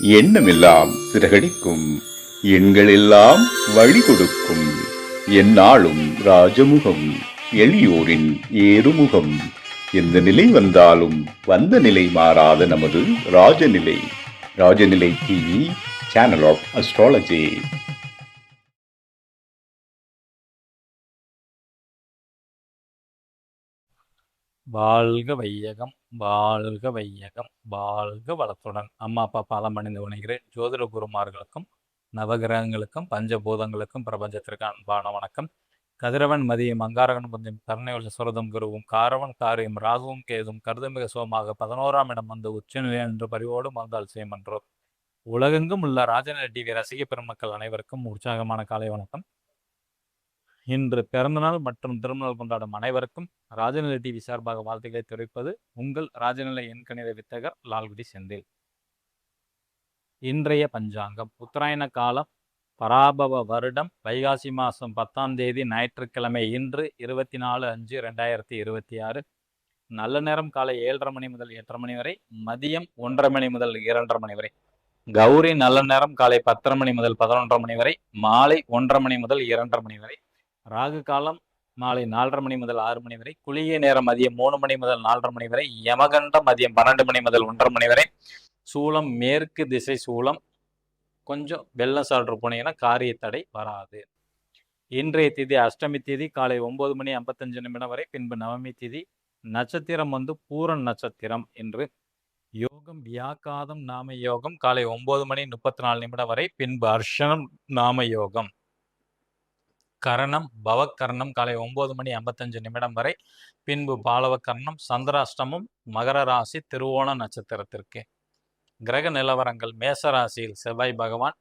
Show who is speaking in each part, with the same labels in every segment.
Speaker 1: எண்ணமெல்லாம் சிறகடிக்கும், எண்களெல்லாம் வழி கொடுக்கும். எந்நாளும் ராஜமுகம், எளியோரின் ஏறுமுகம். எந்த நிலை வந்தாலும் வந்த நிலை மாறாத நமது Rajanilai. Rajanilai TV, channel of astrology.
Speaker 2: வாழ்க வையகம், வாழ்க வையகம், வாழ்க வளத்துடன். அம்மா அப்பா பாலம் அணிந்து வணங்குகிறேன். ஜோதிட குருமார்களுக்கும் நவகிரகங்களுக்கும் பஞ்சபூதங்களுக்கும் பிரபஞ்சத்திற்கு அன்பான வணக்கம். கதிரவன் மதியம் அங்காரகன் புந்தியும் கருணையுள்ள சுரதம் குருவும் காரவன் காரியம் ராகுவும் கேதும் கருதமிக சோமாக 11ஆம் இடம் வந்து உச்சநிலை என்று பரிவோடு மந்தால் செய்யமன்றோம். உலகெங்கும் உள்ள ராஜநிலை டிவி ரசிக பெருமக்கள் அனைவருக்கும் உற்சாகமான காலை வணக்கம். இன்று பிறந்தநாள் மற்றும் திருமணம் கொண்டாடும் அனைவருக்கும் ராஜநிலை டிவி சார்பாக வாழ்த்துக்களை தெரிவிப்பது உங்கள் ராஜநிலை எண்கணித வித்தகர் லால்குடி செந்தில். இன்றைய பஞ்சாங்கம் உத்தராயண காலம் பராபவ வருடம் வைகாசி மாதம் 10ஆம் தேதி ஞாயிற்றுக்கிழமை. இன்று 24/5/2026. நல்ல நேரம் காலை 7:30 மணி முதல் 8:30 மணி வரை, மதியம் 1:30 மணி முதல் 2:30 மணி வரை. கௌரி நல்ல நேரம் காலை 10:30 மணி முதல் 11:30 மணி வரை, மாலை 1:30 மணி முதல் 2:30 மணி வரை. ராகு காலம் மாலை 4:30 மணி முதல் 6 மணி வரை. குளிகை நேரம் மதியம் 3 மணி முதல் 4:30 மணி வரை. யமகண்டம் மதியம் 12 மணி முதல் 1:30 மணி வரை. சூலம் மேற்கு திசை சூலம். கொஞ்சம் வெள்ளம் சால்ற போனீங்கன்னா காரிய தடை வராது. இன்றைய திதி அஷ்டமி திதி காலை 9 மணி 55 நிமிடம் வரை. பின்பு நவமி திதி. நட்சத்திரம் வந்து பூரன் நட்சத்திரம். என்று யோகம் வியாக்காதம் நாம யோகம் காலை 9 மணி 34 நிமிடம் வரை. பின்பு அர்ஷனம் நாம யோகம். கரணம் பவக்கரணம் காலை 9 மணி 55 நிமிடம் வரை. பின்பு பாலவ கரணம். சந்திராஷ்டமம் மகர ராசி திருவோண நட்சத்திரத்திற்கு. கிரக நிலவரங்கள் மேச ராசியில் செவ்வாய் பகவான்,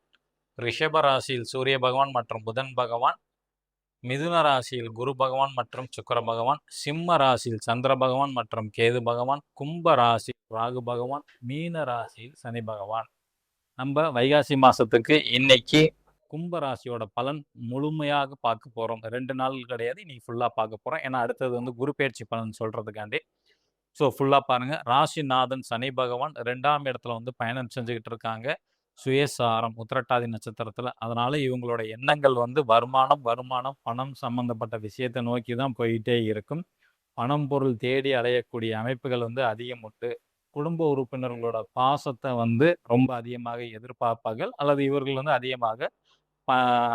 Speaker 2: ரிஷப ராசியில் சூரிய பகவான் மற்றும் புதன் பகவான், மிதுன ராசியில் குரு பகவான் மற்றும் சுக்கிர பகவான், சிம்ம ராசியில் சந்திர பகவான் மற்றும் கேது பகவான், கும்ப ராசியில் ராகு பகவான், மீன ராசியில் சனி பகவான். நம்ம வைகாசி மாசத்துக்கு இன்னைக்கு கும்பராசியோட பலன் முழுமையாக பார்க்க போகிறோம். 2 நாள் கிடையாது, இன்னைக்கு ஃபுல்லாக பார்க்க போகிறோம். ஏன்னா அடுத்தது வந்து குரு பயிற்சி பலன் சொல்கிறதுக்காண்டி. ஸோ ஃபுல்லாக பாருங்கள். ராசிநாதன் சனி பகவான் 2ஆம் இடத்துல வந்து பயணம் செஞ்சுக்கிட்டு இருக்காங்க. சுயசாரம் உத்திரட்டாதி நட்சத்திரத்தில். அதனால் இவங்களோட எண்ணங்கள் வந்து வருமானம் பணம் சம்மந்தப்பட்ட விஷயத்தை நோக்கி தான் போயிட்டே இருக்கும். பணம் பொருள் தேடி அலையக்கூடிய அமைப்புகள் வந்து அதிகம் உண்டு. குடும்ப உறுப்பினர்களோட பாசத்தை வந்து ரொம்ப அதிகமாக எதிர்பார்ப்பார்கள், அல்லது இவர்கள் வந்து அதிகமாக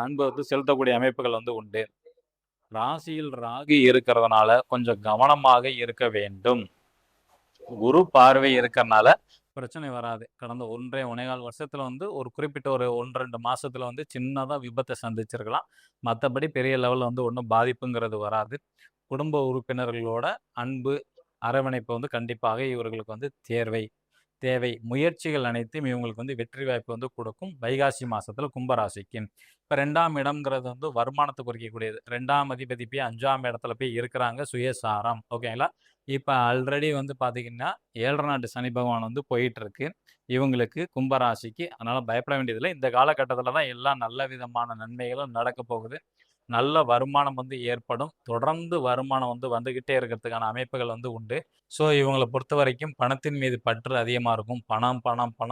Speaker 2: அன்பு வந்து செலுத்தக்கூடிய அமைப்புகள் வந்து உண்டு. ராசியில் ராகு இருக்கிறதுனால கொஞ்சம் கவனமாக இருக்க வேண்டும். குரு பார்வை இருக்கிறதுனால பிரச்சனை வராது. கடந்த 1.5 வருஷத்துல வந்து ஒரு குறிப்பிட்ட ஒரு 1-2 மாசத்துல வந்து சின்னதாக விபத்தை சந்திச்சிருக்கலாம். மற்றபடி பெரிய லெவலில் வந்து ஒன்றும் பாதிப்புங்கிறது வராது. குடும்ப உறுப்பினர்களோட அன்பு அரவணைப்பு வந்து கண்டிப்பாக இவர்களுக்கு வந்து தேவை. முயற்சிகள் அனைத்தும் இவங்களுக்கு வந்து வெற்றி வாய்ப்பு வந்து கொடுக்கும். வைகாசி மாசத்துல கும்பராசிக்கு இப்போ 2ஆம் இடம்ங்கிறது வந்து வருமானத்தை குறிக்கக்கூடியது. 2ஆம் அதிபதி போய் 5ஆம் இடத்துல போய் இருக்கிறாங்க, சுயசாரம். ஓகேங்களா? இப்போ ஆல்ரெடி வந்து பார்த்தீங்கன்னா 7 நாட்டு சனி பகவான் வந்து போயிட்டு இருக்கு இவங்களுக்கு கும்பராசிக்கு. அதனால பயப்பட வேண்டியதில்லை. இந்த காலகட்டத்தில் தான் எல்லா நல்ல விதமான நன்மைகளும் நடக்க போகுது. நல்ல வருமானம் வந்து ஏற்படும். தொடர்ந்து வருமானம் வந்து வந்துக்கிட்டே இருக்கிறதுக்கான அமைப்புகள் வந்து உண்டு. ஸோ இவங்களை பொறுத்த வரைக்கும் பணத்தின் மீது பற்று அதிகமாக இருக்கும். பணம்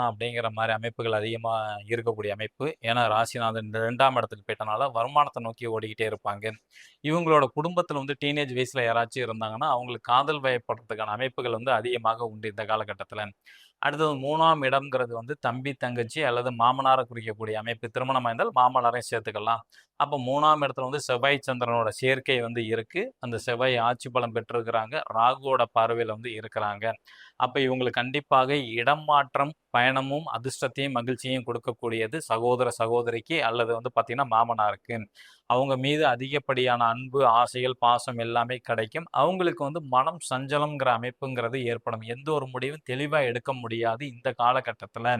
Speaker 2: அப்படிங்கிற மாதிரி அமைப்புகள் அதிகமாக இருக்கக்கூடிய அமைப்பு. ஏன்னா ராசிநாதன் 2ஆம் இடத்துக்கு போயிட்டனால வருமானத்தை நோக்கி ஓடிக்கிட்டே இருப்பாங்க. இவங்களோட குடும்பத்தில் வந்து டீனேஜ் வயசில் யாராச்சும் இருந்தாங்கன்னா அவங்களுக்கு காதல் வயப்படுறதுக்கான அமைப்புகள் வந்து அதிகமாக உண்டு இந்த காலகட்டத்தில். அடுத்தது 3ஆம் இடம்ங்கிறது வந்து தம்பி தங்கச்சி அல்லது மாமனாரை குறிக்கக்கூடிய அமைப்பு. திருமணம் ஆயிருந்தால் மாமனாரையும் சேர்த்துக்கலாம். அப்போ 3ஆம் இடத்துல வந்து செவ்வாய் சந்திரனோட சேர்க்கை வந்து இருக்கு. அந்த செவ்வாய் ஆட்சி பலம் பெற்றிருக்கிறாங்க. ராகுவோட பார்வையில் வந்து இருக்கிறாங்க. அப்போ இவங்களுக்கு கண்டிப்பாக இடம் மாற்றம் பயணமும் அதிர்ஷ்டத்தையும் மகிழ்ச்சியையும் கொடுக்கக்கூடியது சகோதர சகோதரிக்கு அல்லது வந்து பார்த்தீங்கன்னா மாமனாருக்கு. அவங்க மீது அதிகப்படியான அன்பு ஆசைகள் பாசம் எல்லாமே கிடைக்கும். அவங்களுக்கு வந்து மனம் சஞ்சலம்ங்கிற அமைப்புங்கிறது ஏற்படும். எந்த ஒரு முடிவும் தெளிவாக எடுக்க முடியாது இந்த காலகட்டத்தில்.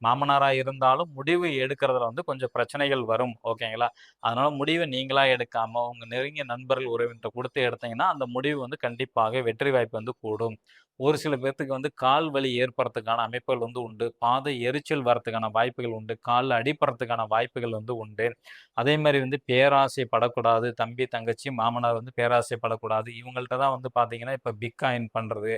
Speaker 2: மாமனாராக இருந்தாலும் முடிவு எடுக்கிறதுல வந்து கொஞ்சம் பிரச்சனைகள் வரும். ஓகேங்களா? அதனால முடிவை நீங்களா எடுக்காம உங்க நெருங்கிய நண்பர்கள் உறவினர்கிட்ட கொடுத்து எடுத்தீங்கன்னா அந்த முடிவு வந்து கண்டிப்பாக வெற்றி வாய்ப்பு வந்து கூடும். ஒரு சில பேர்த்துக்கு வந்து கால் வலி ஏற்படுறதுக்கான அமைப்புகள் வந்து உண்டு. பாதை எரிச்சல் வரத்துக்கான வாய்ப்புகள் உண்டு. காலில் அடிப்படுறதுக்கான வாய்ப்புகள் வந்து உண்டு. அதே மாதிரி வந்து பேர பேராசைப்படக்கூடாது. தம்பி, தங்கச்சி, மாமனார் வந்து பேராசைப்படக்கூடாது. இவங்கள்ட்ட தான் வந்து பார்த்தீங்கன்னா, இப்ப பிட்காயின் பண்றது,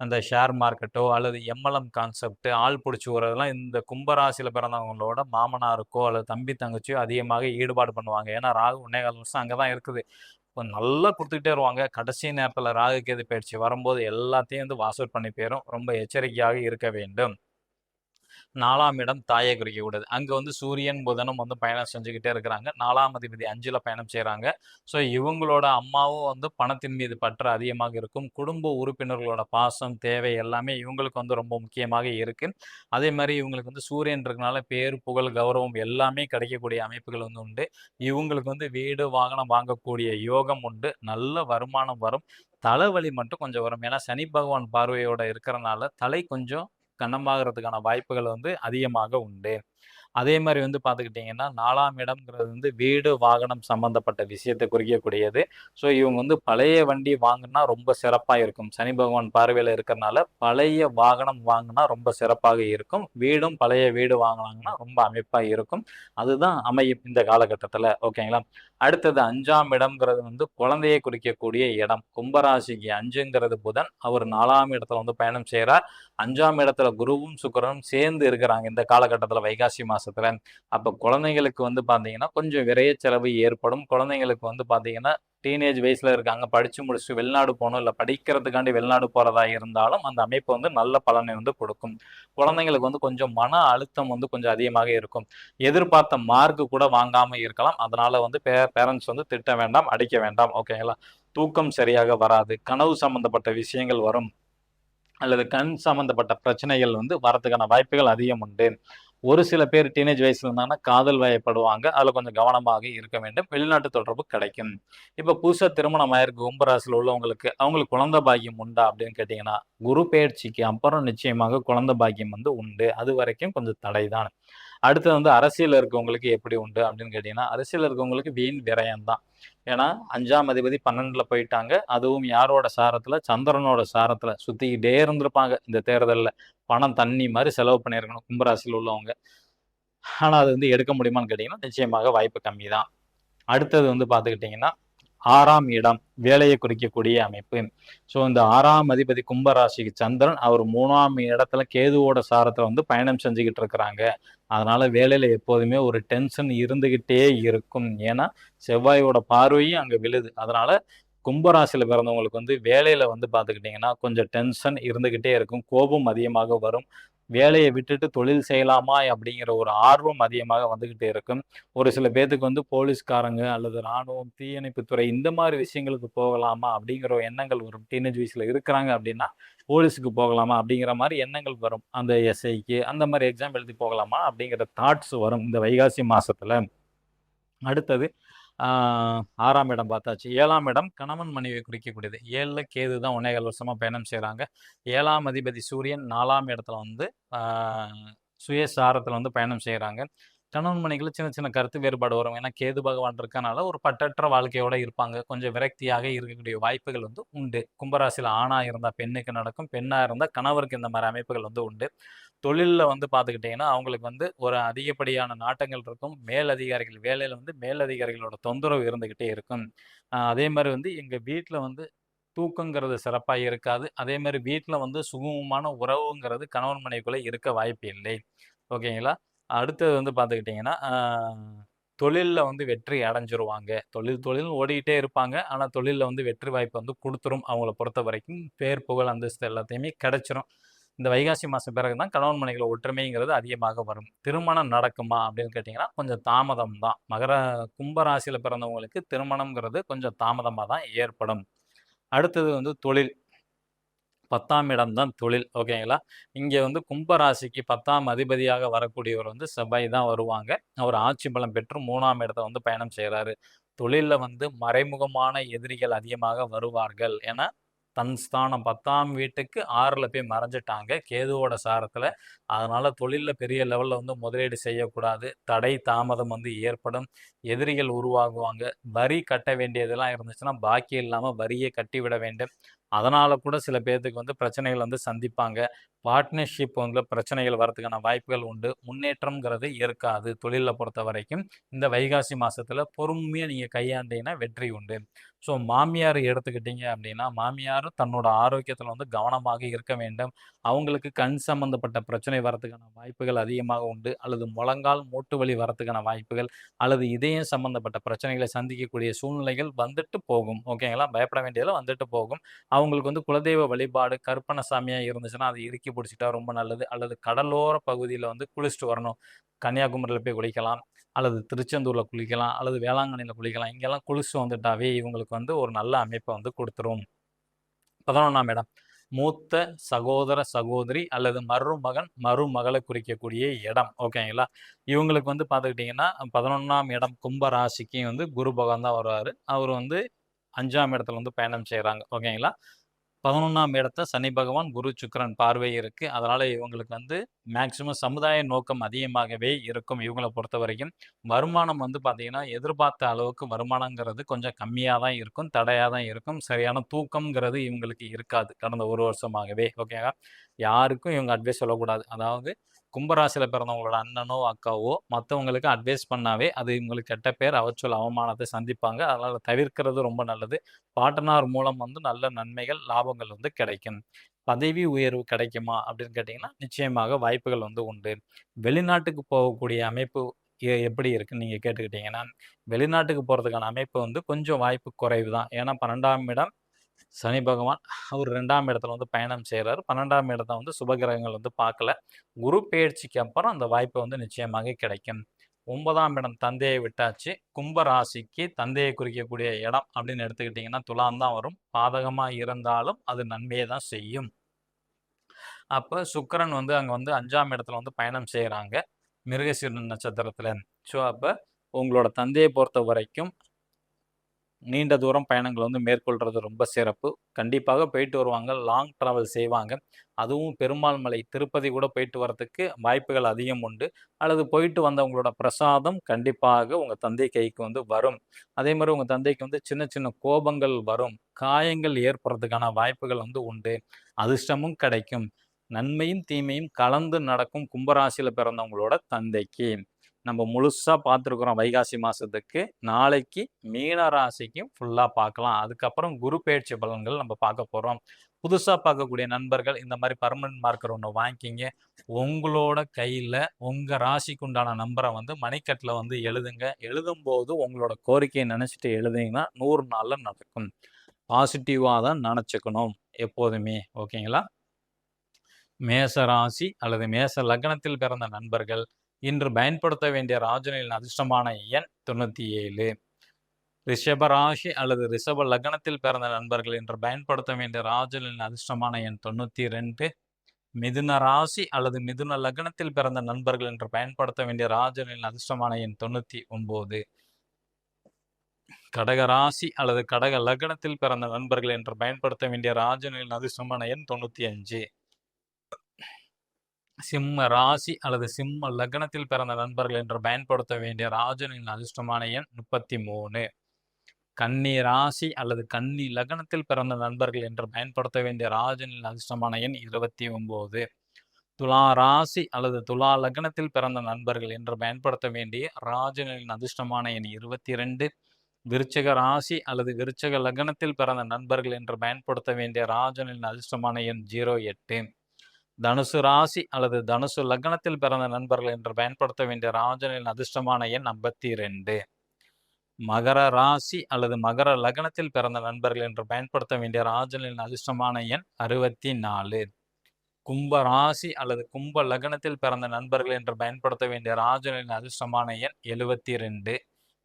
Speaker 2: அந்த ஷேர் மார்க்கெட்டோ அல்லது எம்எல்எம் கான்செப்ட், ஆள் புடிச்சு விடுறதெல்லாம் இந்த கும்பராசியில பிறந்தவங்களோட மாமனாருக்கோ அல்லது தம்பி, தங்கச்சியோ அதிகமாக ஈடுபாடு பண்ணுவாங்க. ஏன்னா ராகு 1 1/4 வருஷம் அங்க தான் இருக்குது. இப்ப நல்லா குடுத்துக்கிட்டே வருவாங்க. கடைசி நேரத்துல ராகு கேது பயிற்சி வரும்போது எல்லாத்தையும் வந்து வாஷ் பண்ணி போயிரும். ரொம்ப எச்சரிக்கையாக இருக்க வேண்டும். 4ஆம் இடம் தாயை குறிக்கக்கூடியது. அங்க வந்து சூரியன், புதனும் வந்து பயணம் செஞ்சுக்கிட்டே இருக்கிறாங்க. 4ஆம் அதிபதி 5ல பயணம் செய்றாங்க. ஸோ இவங்களோட அம்மாவும் வந்து பணத்தின் மீது பற்று அதிகமாக இருக்கும். குடும்ப உறுப்பினர்களோட பாசம், தேவை எல்லாமே இவங்களுக்கு வந்து ரொம்ப முக்கியமாக இருக்கு. அதே மாரி இவங்களுக்கு வந்து சூரியன் இருக்கனால பேர், புகழ், கௌரவம் எல்லாமே கிடைக்கக்கூடிய அமைப்புகள் வந்து உண்டு. இவங்களுக்கு வந்து வீடு, வாகனம் வாங்கக்கூடிய யோகம் உண்டு. நல்ல வருமானம் வரும். தலைவலி மட்டும் கொஞ்சம் வரும். ஏன்னா சனி பகவான் பார்வையோட இருக்கிறனால தலை கொஞ்சம் கனமாகறதுக்கான வாய்ப்புகள் வந்து அதிகமாக உண்டு. அதே மாரி வந்து பார்த்துக்கிட்டிங்கன்னா, 4ஆம் இடம்ங்கிறது வந்து வீடு, வாகனம் சம்மந்தப்பட்ட விஷயத்த குறிக்கக்கூடியது. ஸோ இவங்க வந்து பழைய வண்டி வாங்குனா ரொம்ப சிறப்பா இருக்கும். சனி பகவான் பார்வையில இருக்கிறனால, பழைய வாகனம் வாங்குனா ரொம்ப சிறப்பாக இருக்கும். வீடும் பழைய வீடு வாங்குனாங்கன்னா ரொம்ப அமைப்பா இருக்கும். அதுதான் அமையும் இந்த காலகட்டத்தில. ஓகேங்களா? அடுத்தது 5ஆம் இடம்ங்கிறது வந்து குழந்தையை குறிக்கக்கூடிய இடம். கும்பராசிக்கு 5ங்கிறது புதன். அவர் 4ஆம் இடத்துல வந்து பயணம் செய்றார். 5ஆம் இடத்துல குருவும், சுக்கிரனும் சேர்ந்து இருக்கிறாங்க இந்த காலகட்டத்தில வைகாசி மாசத்துல. அப்ப குழந்தைங்களுக்கு வந்து பார்த்தீங்கன்னா, கொஞ்சம் விரய செலவு ஏற்படும். குழந்தைங்களுக்கு வந்து பார்த்தீங்கன்னா, டீனேஜ் வயசுல இருக்காங்க. படிச்சு முடிச்சுட்டு வெளிநாடு போணும், இல்ல படிக்கிறதுக்காண்டி வெளிநாடு போறதா இருந்தாலும், அந்த அமைப்பு வந்து நல்ல பலனை வந்து கொடுக்கும். குழந்தைங்களுக்கு வந்து கொஞ்சம் மன அழுத்தம் வந்து கொஞ்சம் அதிகமாக இருக்கும். எதிர்பார்த்த மார்க் கூட வாங்காம இருக்கலாம். அதனால வந்து பேரண்ட்ஸ் வந்து திட்ட வேண்டாம், அடிக்க வேண்டாம். ஓகேங்களா? தூக்கம் சரியாக வராது. கனவு சம்பந்தப்பட்ட விஷயங்கள் வரும். அல்லது கண் சம்பந்தப்பட்ட பிரச்சனைகள் வந்து வரதுக்கான வாய்ப்புகள் அதிகம் உண்டு. ஒரு சில பேர் டீனேஜ் வயசுல இருந்தாங்கன்னா காதல் வயப்படுவாங்க. அதுல கொஞ்சம் கவனமாக இருக்க வேண்டும். வெளிநாட்டு தொடர்பு கிடைக்கும். இப்ப புதுசா திருமணம் ஆயிருக்கு கும்பராசில உள்ளவங்களுக்கு, அவங்களுக்கு குழந்தை பாக்கியம் உண்டா அப்படின்னு கேட்டீங்கன்னா, குரு பெயர்ச்சிக்கு அப்புறம் நிச்சயமாக குழந்தை பாக்கியம் வந்து உண்டு. அதுவரைக்கும் கொஞ்சம் தடைதான். அடுத்தது வந்து அரசியல்ல இருக்கவங்களுக்கு எப்படி உண்டு அப்படின்னு கேட்டீங்கன்னா, அரசியல்ல இருக்கவங்களுக்கு வீண் விரயம் தான். ஏன்னா 5ஆம் அதிபதி 12ல போயிட்டாங்க. அதுவும் யாரோட சாரத்துல? சந்திரனோட சாரத்துல சுத்திக்கிட்டே இருந்திருப்பாங்க இந்த தேர்தல்ல. பணம் தண்ணி மாரி செலவு பண்ணியிருக்கணும் கும்பராசியில உள்ளவங்க. ஆனா அது வந்து எடுக்க முடியுமான்னு கேட்டீங்கன்னா, நிச்சயமாக வாய்ப்பு கம்மி தான். அடுத்தது வந்து பார்த்துக்கிட்டீங்கன்னா, 6ஆம் இடம் வேலையை குறிக்கக்கூடிய அமைப்பு. ஸோ இந்த 6ஆம் அதிபதி கும்பராசிக்கு சந்திரன், அவர் 3ஆம் இடத்துல கேதுவோட சாரத்துல வந்து பயணம் செஞ்சுகிட்டு இருக்கிறாங்க. அதனால வேலையில எப்போதுமே ஒரு டென்ஷன் இருந்துகிட்டே இருக்கும். ஏன்னா செவ்வாயோட பார்வையும் அங்க விழுது. அதனால கும்பராசியில பிறந்தவங்களுக்கு வந்து வேலையில வந்து பார்த்துக்கிட்டீங்கன்னா, கொஞ்சம் டென்ஷன் இருந்துகிட்டே இருக்கும். கோபம் அதிகமாக வரும். வேலைய விட்டுட்டு தொழில் செய்யலாமா? அப்படிங்கிற ஒரு ஆர்வம் அதிகமாக வந்துகிட்டே இருக்கும். ஒரு சில பேத்துக்கு வந்து போலீஸ்காரங்க அல்லது ராணுவம், தீயணைப்புத்துறை இந்த மாரி விஷயங்களுக்கு போகலாமா? அப்படிங்கிற ஒரு எண்ணங்கள் வரும். டீனேஜ் வயசுல இருக்கிறாங்க அப்படின்னா, போலீஸுக்கு போகலாமா? அப்படிங்கிற மாரி எண்ணங்கள் வரும். அந்த எஸ்ஐக்கு அந்த மாரி எக்ஸாம் எழுதி போகலாமா? அப்படிங்கிற தாட்ஸ் வரும் இந்த வைகாசி மாசத்துல. அடுத்தது ஆ 6ஆம் இடம் பார்த்தாச்சு. 7ஆம் இடம் கணவன் மனைவியை குறிக்கக்கூடியது. 7ல கேது தான் 1 1/4 வருஷமா பயணம் செய்றாங்க. 7ஆம் அதிபதி சூரியன் 4ஆம் இடத்துல வந்து ஆ சுயசாரத்துல வந்து பயணம் செய்றாங்க. கணவன் மனைவிக்குள்ள சின்ன சின்ன கருத்து வேறுபாடு வரும். ஏன்னா கேது பகவான் இருக்கனால ஒரு பற்றற்ற வாழ்க்கையோட இருப்பாங்க. கொஞ்சம் விரக்தியாக இருக்கக்கூடிய வாய்ப்புகள் வந்து உண்டு. கும்பராசியில ஆணா இருந்தா பெண்ணுக்கு நடக்கும். பெண்ணா இருந்தா கணவருக்கு இந்த மாரி அமைப்புகள் வந்து உண்டு. தொழில்ல வந்து பார்த்துக்கிட்டீங்கன்னா, அவங்களுக்கு வந்து ஒரு அதிகப்படியான நாட்டங்கள் இருக்கும். மேலதிகாரிகள் வேலையில வந்து மேலதிகாரிகளோட தொந்தரவு இருந்துகிட்டே இருக்கும். அதே மாரி வந்து எங்க வீட்ல வந்து தூக்கங்கிறது சிறப்பா இருக்காது. அதே மாரி வீட்ல வந்து சுமூகமான உறவுங்கிறது கணவன் மனைவிக்குள்ள இருக்க வாய்ப்பு இல்லை. ஓகேங்களா? அடுத்தது வந்து பார்த்துக்கிட்டீங்கன்னா, தொழில்ல வந்து வெற்றி அடைஞ்சிருவாங்க. தொழில்னு ஓடிக்கிட்டே இருப்பாங்க. ஆனா தொழில்ல வந்து வெற்றி வாய்ப்பு வந்து குடுத்துரும். அவங்கள பொறுத்தவரைக்கும். பேர், புகழ், அந்தஸ்து எல்லாத்தையுமே கிடைச்சிரும். இந்த வைகாசி மாசம் பிறகு தான் கணவன் மனைவிக்குள்ள ஒற்றுமைங்கிறது அதிகமாக வரும். திருமணம் நடக்குமா அப்படின்னு கேட்டீங்கன்னா, கொஞ்சம் தாமதம் தான். கும்ப ராசியில பிறந்தவங்களுக்கு திருமணம்ங்கிறது கொஞ்சம் தாமதமா தான் ஏற்படும். அடுத்தது வந்து தொழில். 10ஆம் இடம் தான் தொழில். ஓகேங்களா? இங்க வந்து கும்ப ராசிக்கு 10ஆம் அதிபதியாக வரக்கூடியவர் வந்து செவ்வாய் தான் வருவாங்க. அவர் ஆட்சி பலம் பெற்று 3ஆம் இடத்த வந்து பயணம் செய்றாரு. தொழில்ல வந்து மறைமுகமான எதிரிகள் அதிகமாக வருவார்கள். ஏன்னா, தன் ஸ்தானம் 10ஆம் வீட்டுக்கு 6ல போய் மறைஞ்சுட்டாங்க கேதுவோட சாரத்துல. அதனால தொழில்ல பெரிய லெவல்ல வந்து முதலீடு செய்யக்கூடாது. தடை, தாமதம் வந்து ஏற்படும். எதிரிகள் உருவாகுவாங்க. வரி கட்ட வேண்டியதெல்லாம் இருந்துச்சுன்னா, பாக்கி இல்லாம வரிய கட்டிவிட வேண்டும். அதனால கூட சில பேத்துக்கு வந்து பிரச்சனைகள் வந்து சந்திப்பாங்க. பார்ட்னர்ஷிப் வந்து பிரச்சனைகள் வரதுக்கான வாய்ப்புகள் உண்டு. முன்னேற்றம்ங்கிறது இருக்காது. தொழில பொறுத்தவரைக்கும் இந்த வைகாசி மாசத்துல பொறுமையா நீங்க கையாண்டீங்கன்னா வெற்றி உண்டு. ஸோ மாமியார் எடுத்துக்கிட்டீங்க அப்படின்னா, மாமியாரும் தன்னோட ஆரோக்கியத்துல வந்து கவனமாக இருக்க வேண்டும். அவங்களுக்கு கண் சம்பந்தப்பட்ட பிரச்சனை வரதுக்கான வாய்ப்புகள் அதிகமாக உண்டு. அல்லது முழங்கால், மூட்டு வலி வரதுக்கான வாய்ப்புகள், அல்லது இதயம் சம்பந்தப்பட்ட பிரச்சனைகளை சந்திக்கக்கூடிய சூழ்நிலைகள் வந்துட்டு போகும். ஓகேங்களா? பயப்பட வேண்டியதில்ல, வந்துட்டு போகும். அவங்களுக்கு வந்து குலதெய்வ வழிபாடு கருப்பண்ணசாமியா இருந்துச்சுன்னா, அதை இறுக்கி பிடிச்சிட்டா ரொம்ப நல்லது. அல்லது கடலோர பகுதியில வந்து குளிச்சுட்டு வரணும். கன்னியாகுமரியில போய் குளிக்கலாம், அல்லது திருச்செந்தூர்ல குளிக்கலாம், அல்லது வேளாங்கண்ணியில குளிக்கலாம். இங்கெல்லாம் குளிச்சுட்டு வந்துட்டாவே இவங்களுக்கு வந்து ஒரு நல்ல அமைப்ப வந்து குடுத்துரும். 11ஆம் இடம். மூத்த சகோதர, சகோதரி அல்லது மருமகன், மருமகள குறிக்கக்கூடிய இடம். ஓகேங்களா? இவங்களுக்கு வந்து பார்த்துக்கிட்டீங்கன்னா, 11ஆம் இடம் கும்ப ராசிக்கு வந்து குரு பகவான் தான் வருவாரு. அவரு வந்து 5ஆம் இடத்துல வந்து பயணம் செய்றாங்க. ஓகேங்களா? 11ஆம் இடத்த சனி பகவான், குரு, சுக்கிரன் பார்வை இருக்கு. அதனால இவங்களுக்கு வந்து மேக்ஸிமம் சமுதாய நோக்கம் அதிகமாகவே இருக்கும் இவங்கள பொறுத்தவரைக்கும். வருமானம் வந்து பார்த்தீங்கன்னா, எதிர்பார்த்த அளவுக்கு வருமானங்கிறது கொஞ்சம் கம்மியா தான் இருக்கும். தடையா தான் இருக்கும். சரியான தூக்கம்ங்கிறது இவங்களுக்கு இருக்காது. கடந்த 1 வருஷமாகவே. ஓகேவா? யாருக்கும் இவங்க அட்வைஸ் சொல்லக்கூடாது. அதாவது கும்பராசியில பிறந்தவங்களோட அண்ணனோ, அக்காவோ மத்தவங்களுக்கு அட்வைஸ் பண்ணாவே அது இவங்களுக்கு கெட்ட பேர், அவச்சொல், அவமானத்த சந்திப்பாங்க. அதனால தவிர்க்கிறது ரொம்ப நல்லது. பார்ட்னர் மூலம் வந்து நல்ல நன்மைகள், லாபங்கள் வந்து கிடைக்கும். பதவி உயர்வு கிடைக்குமா அப்படின்னு கேட்டீங்கன்னா, நிச்சயமாக வாய்ப்புகள் வந்து உண்டு. வெளிநாட்டுக்கு போகக்கூடிய அமைப்பு எப்படி இருக்குன்னு நீங்க கேட்டுக்கிட்டீங்கன்னா, வெளிநாட்டுக்கு போறதுக்கான அமைப்பு வந்து கொஞ்சம் வாய்ப்பு குறைவு தான். ஏன்னா 12ஆம் இடம் சனி பகவான் அவர் 2ஆம் இடத்துல வந்து பயணம் செய்றாரு. 12ஆம் இடத்த வந்து சுபகிரகங்கள் வந்து பார்க்கல. குரு பெயர்ச்சிக்கு அப்புறம் அந்த வாய்ப்பு வந்து நிச்சயமாக கிடைக்கும். 9ஆம் இடம் தந்தையை விட்டாச்சு. கும்ப ராசிக்கு தந்தையை குறிக்கக்கூடிய இடம் அப்படின்னு எடுத்துக்கிட்டீங்கன்னா, துலாம் தான் வரும். பாதகமா இருந்தாலும் அது நன்மையை தான் செய்யும். அப்ப சுக்கிரன் வந்து அங்க வந்து 5ஆம் இடத்துல வந்து பயணம் செய்றாங்க. மிருகசீரிட நட்சத்திரத்துல. ஸோ அப்ப உங்களோட தந்தைய பொறுத்தவரைக்கும் நீண்ட தூரம் பயணங்கள் வந்து மேற்கொள்றது ரொம்ப சிறப்பு. கண்டிப்பாக போயிட்டு வருவாங்க. லாங் டிராவல் செய்வாங்க. அதுவும் பெருமாள் மலை, திருப்பதி கூட போயிட்டு வரதுக்கு வாய்ப்புகள் அதிகம் உண்டு. அல்லது போயிட்டு வந்தவங்களோட பிரசாதம் கண்டிப்பாக உங்க தந்தை கைக்கு வந்து வரும். அதேமாரி உங்க தந்தைக்கு வந்து சின்ன சின்ன கோபங்கள் வரும். காயங்கள் ஏற்படுறதுக்கான வாய்ப்புகள் வந்து உண்டு. அதிர்ஷ்டமும் கிடைக்கும். நன்மையும், தீமையும் கலந்து நடக்கும் கும்பராசியில பிறந்தவங்களோட தந்தைக்கு. நம்ம முழுசா பார்த்துருக்குறோம் வைகாசி மாசத்துக்கு. நாளைக்கு மீன ராசிக்கும் ஃபுல்லா பார்க்கலாம். அதுக்கப்புறம் குரு பெயர்ச்சி பலன்கள் நம்ம பார்க்க போறோம். புதுசா பார்க்கக்கூடிய நண்பர்கள் இந்த மாரி பெர்மனன்ட் மார்க்கர் ஒண்ணு வாங்கிக்கிங்க. உங்களோட கையில உங்க ராசிக்கு உண்டான நம்பர வந்து மணிக்கட்டுல வந்து எழுதுங்க. எழுதும்போது உங்களோட கோரிக்கைய நெனச்சுட்டு எழுதினீங்கன்னா 100 நாள்ல நடக்கும். பாசிட்டிவா தான் நெனச்சுக்கணும் எப்போதுமே. ஓகேங்களா? மேச ராசி அல்லது மேச லக்னத்தில் பிறந்த நண்பர்கள் இன்று பயன்படுத்த வேண்டிய ராஜனின் அதிர்ஷ்டமான எண் 97. ரிஷப ராசி அல்லது ரிஷப லக்னத்தில் பிறந்த நண்பர்கள் இன்று பயன்படுத்த வேண்டிய ராஜனின் அதிர்ஷ்டமான எண் 92. மிதுன ராசி அல்லது மிதுன லக்னத்தில் பிறந்த நண்பர்கள் இன்று பயன்படுத்த வேண்டிய ராஜனின் அதிர்ஷ்டமான எண் 99. கடக ராசி அல்லது கடக லக்னத்தில் பிறந்த நண்பர்கள் இன்று பயன்படுத்த வேண்டிய ராஜனின் அதிர்ஷ்டமான எண் 95. சிம்ம ராசி அல்லது சிம்ம லக்னத்தில் பிறந்த நண்பர்கள் என்று பயன்படுத்த வேண்டிய ராஜனின் அதிர்ஷ்டமான எண் 33. கன்னி ராசி அல்லது கன்னி லக்னத்தில் பிறந்த நண்பர்கள் என்று பயன்படுத்த வேண்டிய ராஜனின் அதிர்ஷ்டமான எண் 29. துலா ராசி அல்லது துலா லக்னத்தில் பிறந்த நண்பர்கள் என்று பயன்படுத்த வேண்டிய ராஜனின் அதிர்ஷ்டமான எண் 22. விருச்சிக ராசி அல்லது விருச்சிக லக்னத்தில் பிறந்த நண்பர்கள் என்று பயன்படுத்த வேண்டிய ராஜனின் அதிர்ஷ்டமான எண் 08. தனுசு ராசி அல்லது தனுசு லக்னத்தில் பிறந்த நண்பர்கள் என்று பயன்படுத்த வேண்டிய ராஜனின் அதிர்ஷ்டமான எண் 52. மகர ராசி அல்லது மகர லக்னத்தில் பிறந்த நண்பர்கள் என்று பயன்படுத்த வேண்டிய ராஜனின் அதிர்ஷ்டமான எண் 64. கும்ப ராசி அல்லது கும்ப லக்னத்தில் பிறந்த நண்பர்கள் என்று பயன்படுத்த வேண்டிய ராஜனின் அதிர்ஷ்டமான எண் 72.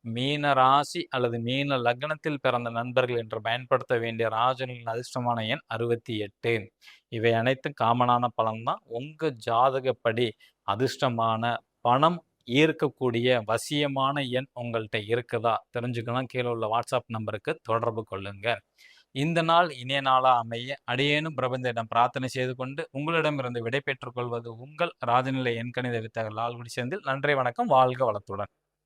Speaker 2: மீன ராசி அல்லது மீன லக்னத்தில் பிறந்த நண்பர்கள் என்று பயன்படுத்த வேண்டிய ராஜனின் அதிர்ஷ்டமான எண் 68. இவை அனைத்தும் காமனான பலன்தான். உங்க ஜாதகப்படி அதிர்ஷ்டமான பணம் ஈர்க்கக்கூடிய வசியமான எண் உங்கள்கிட்ட இருக்குதா தெரிஞ்சுக்கலாம். கீழே உள்ள வாட்ஸ்அப் நம்பருக்கு தொடர்பு கொள்ளுங்க. இந்த நாள் இனிய நாளா அமைய அடியேனும் பிரபஞ்சனிடம் பிரார்த்தனை செய்து கொண்டு உங்களிடமிருந்து விடை பெற்றுக் கொள்வது உங்கள் ராஜநிலை எண்கணித வித்தகர் லால்குடி செந்தில். நன்றி, வணக்கம், வாழ்க வளத்துடன்.